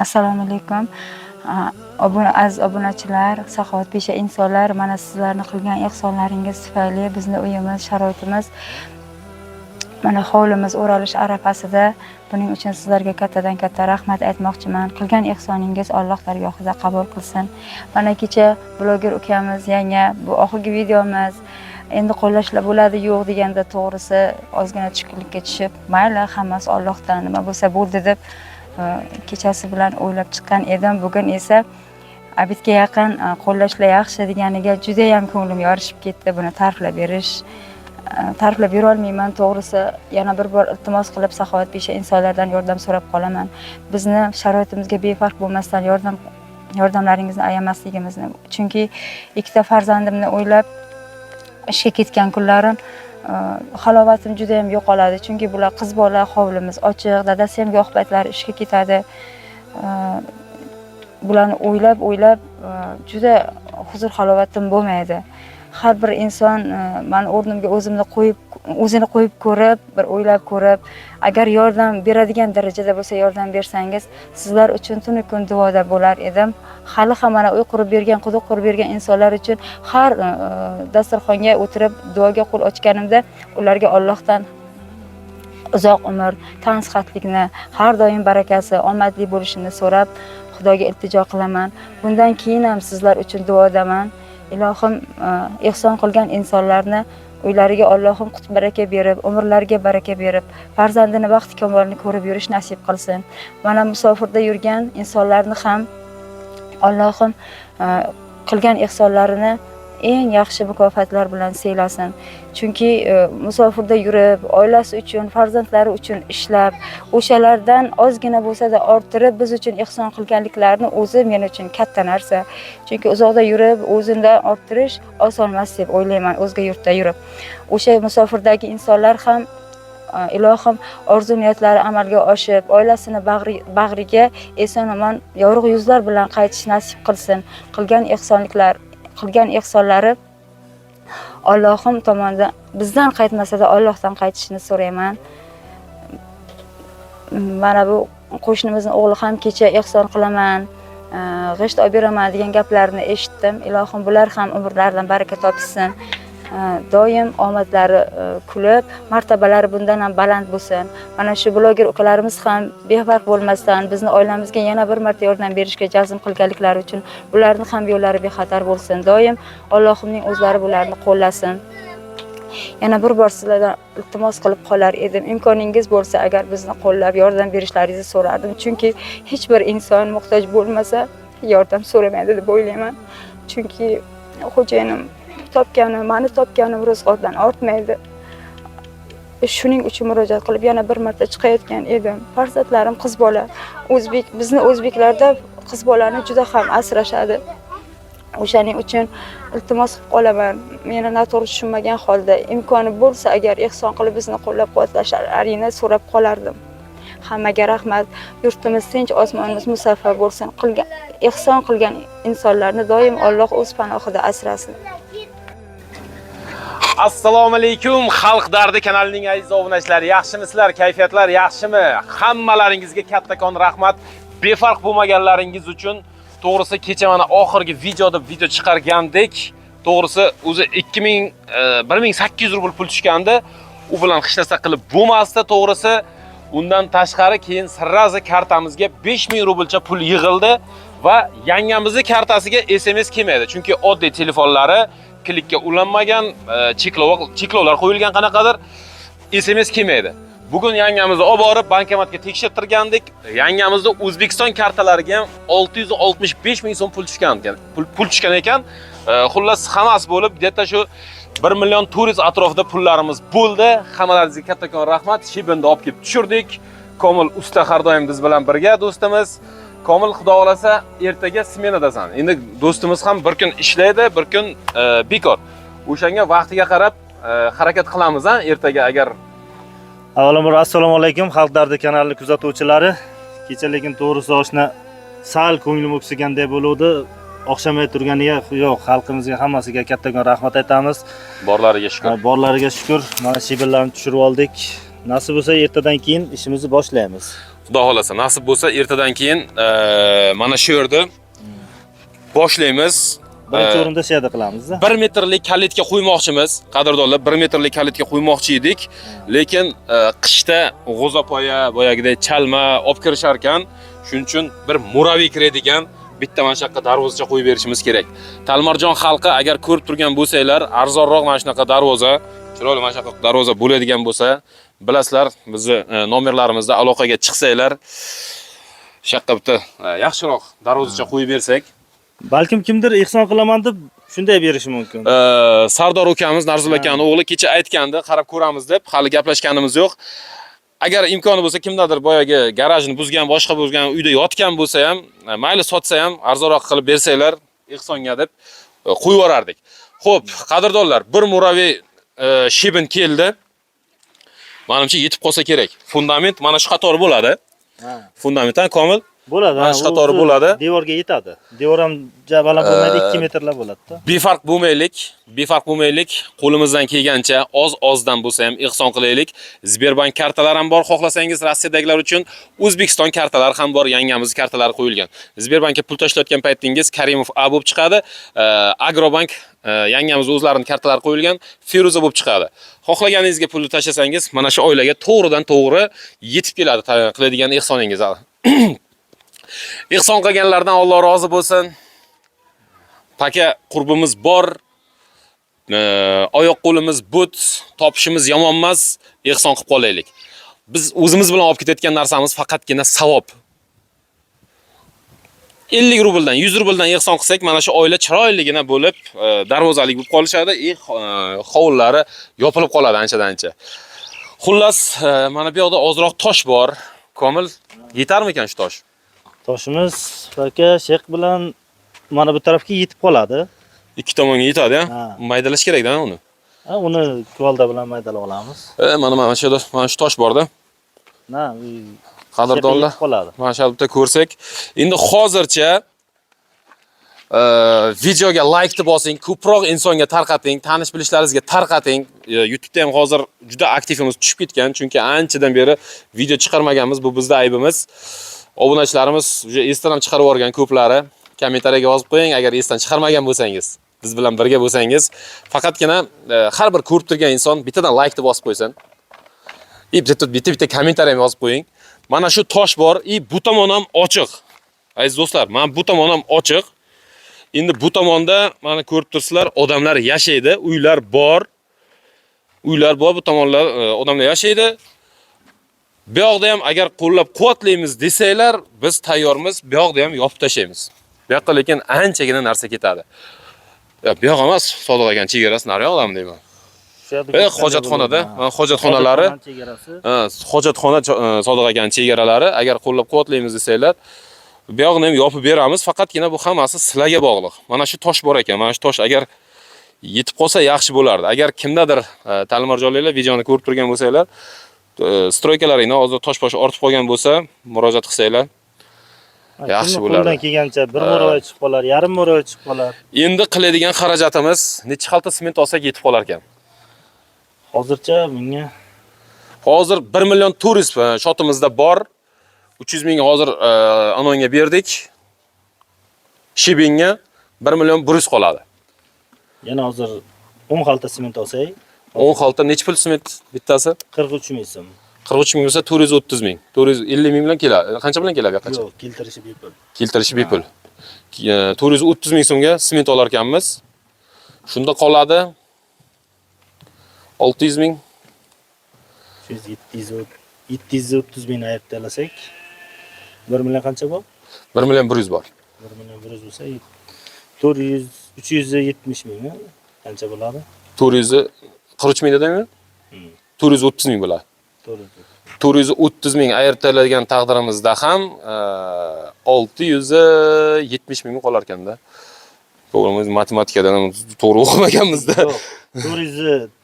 Assalomu alaykum. Aziz obunachilar, saxovatpesha insonlar, mana sizlarning qilgan ehsonlaringiz tufayli bizning uyimiz, sharoitimiz mana hovlimiz o'ralish arafasida. Buning uchun sizlarga kattadan katta rahmat aytmoqchiman. Qilgan ehsoningiz Alloh dargohida qabul qilsin. Mana kecha bloger ukamiz yanga bu oxirgi videomiz endi qo'llashlar bo'ladi yo'q deganda to'g'risi ozgina tushkunlikka tushib, mayli hammasi Allohdan, nima bo'lsa bo'ldi deb kechasi bilan o'ylab chiqqan edim. Bugun esa abidga yaqin qo'llashlar yaxshi deganiga juda ham ko'nglim yorishib ketdi. Buni ta'riflab bera olmayman. To'g'risi yana bir bor iltimos qilib saxovatpesha insonlardan yordam so'rab qolaman. Bizni sharoitimizga befarq bo'lmasdan yordamlaringizni ayamasligimizni. Chunki ikkita farzandimni o'ylab ishga ketgan kunlarim halovatim juda ham yo'qoladi. Chunki bular qiz bola, hovlimiz ochiq, dadasi ham goh paytlari ishga ketadi. Bularni o'ylab juda huzur halovatim bo'lmaydi. Har bir inson men o'rnimga o'zini qo'yib ko'rib, bir o'ylab ko'rib, agar yordam beradigan darajada bo'lsa yordam bersangiz, sizlar uchun tunu kun duoda bo'lar edim. Hali ham mana uy qurib bergan, quduq qurib bergan insonlar uchun har dasturxonga o'tirib duoga qo'l ochganimda ularga Allohdan uzoq umr, tan sihatlikni, har doim barakasi, omadli bo'lishini so'rab Xudoga iltijo qilaman. Bundan keyin ham sizlar uchun duodaman. Ilohim ehson qilgan insonlarni uylariga Allohim qut baraka berib, umrlariga baraka berib, farzandini baxt kamolini ko'rib yurish nasib qilsin. Mana musofirda yurgan insonlarni ham Allohim qilgan ehsonlarini eng yaxshi mukofotlar bilan siylasin. Chunki musofirda yurib, oilasi uchun, farzandlari uchun ishlab, o'shalardan ozgina bo'lsa-da orttirib biz uchun ehson qilganliklarini o'zi men uchun katta narsa. Chunki uzoqda yurib, o'zindan orttirish oson emas deb o'ylayman, o'zga yurtda yurib. O'sha musofirdagi insonlar ham ilohim orzu niyatlari amalga oshib, oilasini bag'riga eson-omon yorug' yuzlar bilan qaytish nasib qilsin. Qilgan ehsonlari Allohim tomonidan bizdan qaytmasa-da Allohdan qaytishini so'rayman. Mana bu qo'shnimizning o'g'li ham kecha ehson qilaman, g'isht olib beraman degan gaplarni eshitdim. Ilohim bular ham umrlaridan baraka topsin. Doim omadlari kulib, martabalari bundan ham baland bo'lsin. Mana shu bloger ukalarimiz ham befarq bo'lmasdan bizni oilamizga yana bir marta yordam berishga jazm qilganliklari uchun bularning ham yo'llari bexatar bo'lsin. Doim Allohimning o'zlari bularni qo'llasin. Yana bir bor sizlardan iltimos qilib qolar edim. Imkoningiz bo'lsa agar bizni qo'llab yordam berishlaringizni so'rardim. Chunki hech bir inson muhtoj bo'lmasa yordam so'ramaydi deb o'ylayman. Chunki xo'jayinim mani topganim rizqdan ortmaydi. Shuning uchun murojaat qilib yana bir marta chiqayotgan edim. Farzandlarim qiz bola. Bizni o'zbeklarda qiz bolani juda ham asrashadi. O'shaning uchun iltimos qilib qolaman. Meni noto'g'ri tushunmagan holda imkoni bo'lsa agar ehson qilib bizni qo'llab-quvvatlashlarini so'rab qolardim. Hammaga rahmat. Yurtimiz tinch, osmonimiz musaffo bo'lsin. Ehson qilgan insonlarni doim Alloh o'z panohida asrasin. Assalomu alaykum, Xalq dardi kanalining aziz obunachilari, yaxshimisizlar? Kayfiyatlar yaxshimi? Hammalaringizga kattakon rahmat. Befarq bo'lmaganlaringiz uchun to'g'risi kecha mana oxirgi videoda video chiqargandik. To'g'risi o'zi 1800 rubl pul tushgandi. U bilan hech narsa qilib bo'lmasdi, to'g'risi. Undan tashqari keyin sirrazi kartamizga 5000 rublcha pul yig'ildi va yangamizning kartasiga SMS kelmaydi. Chunki oddiy telefonlari klikka ulanmagan, cheklovlar qo'yilgan qanaqadir SMS kelmaydi. Bugun yangamizni olib borib bankomatga tekshirtirgandik. Yangamizning O'zbekiston kartalariga ham 665 ming so'm pul tushgan ekan. Xullas hammasi bo'lib, deta shu 1 million 400 atrofida pullarimiz bo'ldi. Hammalaringizga kattakon rahmat. Shibinda olib kelib tushirdik. Komil usta har doim biz bilan birga do'stimiz. Komil xudo xolasa ertaga smenadasan. Endi do'stimiz ham bir kun ishlaydi, bir kun bekor. O'shanga vaqtiga qarab harakat qilamiz ertaga agar. Avvalambor assalomu alaykum Xalq dardi kanali kuzatuvchilari. Kecha lekin to'g'risi oshna sal ko'nglim o'ksiganday bo'ldi. Oqshamay turganiga yo'q, xalqimizga hammasiga kattakon rahmat aytamiz. Borlariga shukr. Borlariga shukr. Mana shibillarni tushirib oldik. Nasib bo'lsa ertadan keyin ishimizni boshlaymiz. Xudo xolasa, nasib bo'lsa ertadan keyin mana shu yerda boshlaymiz. Birinchi o'rinda shu yerda qilamiz-da. 1 metrlik kalitga qo'ymoqchimiz. Qadrdonlar, 1 metrlik kalitga qo'ymoqchi edik, lekin qishda g'o'zapoya, boyagidek chalma olib kirishar ekan. Shuning uchun bir muraviy kiradigan bitta mana shunaqa darvozacha qo'yib berishimiz kerak. Talmarjon xalqi agar ko'rib turgan bo'lsanglar, arzonroq mana shunaqa darvoza, chiroyli mana shunaqa darvoza bo'ladigan bo'lsa, bilasizlar, bizni nomerlarimizda aloqaga chiqsanglar, shaqqa bitta yaxshiroq darvozacha qo'yib bersak, Balkim kimdir ehson qilaman deb shunday berishi mumkin. Sardor ukamiz, Narzul akaning o'g'li kecha aytgandi, qarab ko'ramiz deb, hali gaplashganimiz yo'q. Agar imkoni bo'lsa, kimdadir boyagi garajni buzgan, boshqa buzgan uyda yotgan bo'lsa ham, mayli sotsa ham arzonroq qilib bersanglar, ehsonga deb qo'yib yuborardik. Xo'p, qadrdonlar, bir muraviy shibin keldi. Menimcha yetib qolsa kerak. Fundament mana shu qator bo'ladi. Fundamentdan komil bo'ladi. mana shu qatori bo'ladi. Devorga yetadi. Devor ham baland bo'lmaydi, 2 metrlar bo'ladi-da. Befarq bo'lmaylik, qo'limizdan kelgancha oz-ozdan bo'lsa ham ehson qilaylik. Sberbank kartalari ham bor, xohlasangiz Rossiyadagilar uchun O'zbekiston kartalari ham bor, yangamizning kartalari qo'yilgan. Sberbankka pul tashlayotgan paytingiz Karimov A bo'lib chiqadi, Agrobank yangamiz o'zlarining kartalari qo'yilgan, Feruza bo'lib chiqadi. Xohlaganingizga pulni tashlasangiz, mana shu oilaga to'g'ridan-to'g'ri yetib keladi qiladigan ehsoningiz. Ehson qilganlardan Alloh rozi bo'lsin. Paka qurbimiz bor. Oyoq qo'limiz but, topishimiz yomon emas, ehson qilib qolaylik. Biz o'zimiz bilan olib ketayotgan narsamiz faqatgina savob. 50 rubldan, 100 rubldan ehson qilsak, mana shu oila chiroyligina bo'lib, darvozalik bo'lib qolishadi, hovllari yopilib qoladi ancha-ancha. Xullas, mana bu yoqda ozroq tosh bor. Komil, yetarmikan shu tosh? Toshimiz paka shek bilan mana bu tarafga yetib qoladi. Ikki tomonga yetadi-ya. Maydalash kerak-da uni. Uni kuvalda bilan maydalab olamiz. Mana shu tosh bor-da. Qadrdonlar, mana shu yerda ko'rsak, endi hozircha videoga like deb bosing, ko'proq insonga tarqating, tanish bilishlaringizga tarqating. YouTube'da ham hozir juda aktivimiz tushib ketgan, chunki anchadan beri video chiqarmaganmiz, bu bizning aybimiz. Obunachilarimiz uje esdan ham chiqarib yuborgan ko'plari. Kommentariyaga yozib qo'ying agar esdan chiqarmagan bo'lsangiz, biz bilan birga bo'lsangiz, faqatgina har bir ko'rib turgan inson bittadan like deb bosib qo'ysin. Bitta kommentariy ham yozib qo'ying. Mana shu tosh bor, bu tomon ham ochiq. Aziz do'stlar, mana bu tomon ham ochiq. Endi bu tomonda mana ko'rib tursizlar, odamlar yashaydi, uylar bor. Bu tomonlar odamlar yashaydi. Bu yoqda ham agar qo'llab-quvvatlaymiz desanglar, biz tayyormiz. Bu yoqda ham yopib tashlaymiz. Bu yoqqa lekin anchagina narsa ketadi. Bu yoq emas, Sodiq akaning chegarasi nariyoqdami deyman. Hojatxonada, hojatxonalari, hojatxona Sodiq akaning chegaralari, agar qo'llab-quvvatlaymiz desanglar, bu yoqni ham yopib beramiz. Faqatgina bu hammasi sizlarga bog'liq. Mana shu tosh bor ekan. Mana shu tosh agar yetib qolsa yaxshi bo'lardi. Agar kimdadir ta'limorjonliklar videoni ko'rib turgan bo'lsanglar, stroykalaringdan hozir tosh-posh ortib qolgan bo'lsa, murojaat qilsanglar yaxshi bo'lardi. Qo'ldan kelgancha bir murojaat chiqib qolar, yarim murojaat chiqib qolar. Endi qiladigan xarajatimiz necha xalta sement olsak yetib qolar ekan? Hozircha menga hozir 1 million turist shotimizda bor. 300 ming hozir anonga berdik. Shibinga 1 million 100 qoladi. Yana hozir 10 xalta sement olsak, 10 xalta necha pul sement bittasi? 43 ming so'm. 43 ming bo'lsa 430 ming. 450 ming bilan keladi. Qancha bilan keladi bu yoqqa? Yo'q, keltirishi bepul. Keltirishi bepul. 430 ming so'mga sement olar ekanmiz. Shunda qoladi 600 ming. 730 ming aytalasak 1 million qancha bor? 1 million 100 bor. 1 million 100 bo'lsa 370 ming qancha bo'ladi? 443 ming dedingmi? 430 ming bo'ladi. 430 ming ayirtiladigan taqdirimizda ham 670 ming qolar ekanda. To'g'rimi, matematikadan to'g'ri o'qimaganmizda.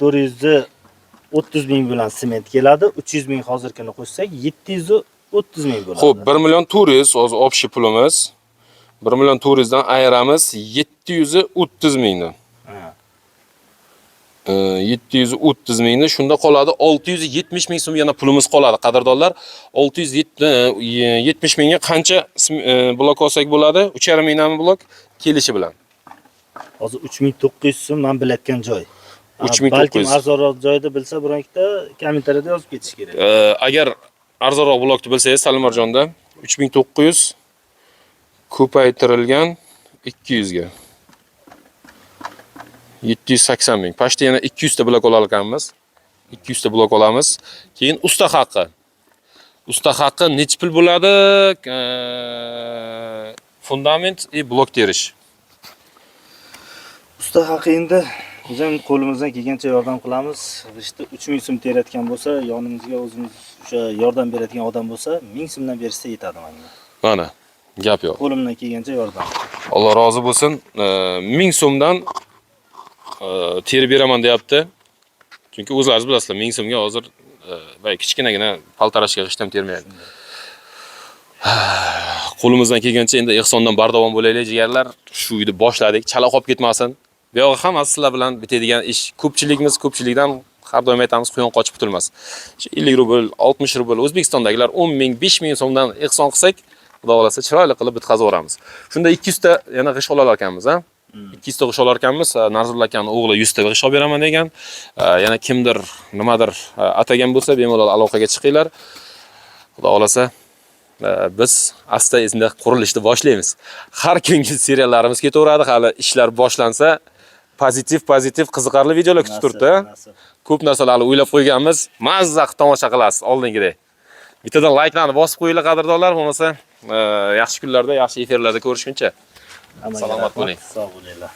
430 ming bilan sement keladi. 300 ming hozirgina qo'shsak 730 ming bo'ladi. Xo'p, 1 million 400 hozir общий pulimiz. 1 million 400 dan ayiramiz 730 mingdan. 730 mingni, shunda qoladi 670 ming so'm yana pulimiz qoladi qadrdonlar. 670 mingga qancha blok olsak bo'ladi? 3,5 mingdan blok kelishi bilan. Hozir 3900 so'm men bilayotgan joy. 3900. Balkim arzonroq joyda bilsa biron ikkita kommentariyada yozib ketish kerak. Agar arzonroq blokni bilsangiz, Salimorjonda 3900 ko'paytirilgan 200 ga 780 ming. Pashta yana 200 ta blok olar ekanmiz. 200 ta blok olamiz. Keyin usta haqqi. Usta haqqi necha pul bo'ladi? Fundament blok terish. Usta haqi endi bizning qo'limizdan kelgancha yordam qilamiz. G'ishti 3000 so'm terayotgan bo'lsa, yonimizga o'zimiz o'sha yordam beradigan odam bo'lsa, 1000 so'mdan bersa yetadi menga. Mana, gap yo'q. Qo'limdan kelgancha yordam. Alloh rozi bo'lsin. 1000 so'mdan terib beraman deyapti. Chunki o'zlaringiz bilasizlar, 1000 so'mga hozir va kichkinagina paltarashga g'isht ham termaydi. Qo'limizdan kelgancha endi ehsondan bardavom bo'laylik jigarlar. Shu uyni boshladik, chala qolib ketmasin. Bu yo'q, hammasi sizlar bilan bitadigan ish. Ko'pchilikdan har doim aytamiz, quyon qochib qutulmas. 50 rubl, 60 rubl O'zbekistondagilar 10 ming, 5 ming so'mdan ehson qilsak, xudo xolasa chiroyli qilib bitqazib o'ramiz. Shunda 200 ta yana g'ish olar ekanmiz, ha? 200 ta g'ish olar ekanmiz. Narzullo akaning o'g'li 100 ta g'ish olib beraman degan. Yana kimdir nimadir atagan bo'lsa, bemalol aloqaga chiqinglar. Xudo xolasa biz asta endi qurilishni boshlaymiz. Har kungi seriallarimiz ketaveradi, hali ishlar boshlansa pozitiv qiziqarli videolar kutib turibdi. Ko'p narsalarni o'ylab qo'yganmiz. Mazza qilib tomosha qilasiz oldingidek. Bittadan likelarni bosib qo'yinglar qadrdonlar, bo'lmasa yaxshi kunlarda, yaxshi efirlarda ko'rishguncha. Salomat bo'ling. Sog' bo'linglar.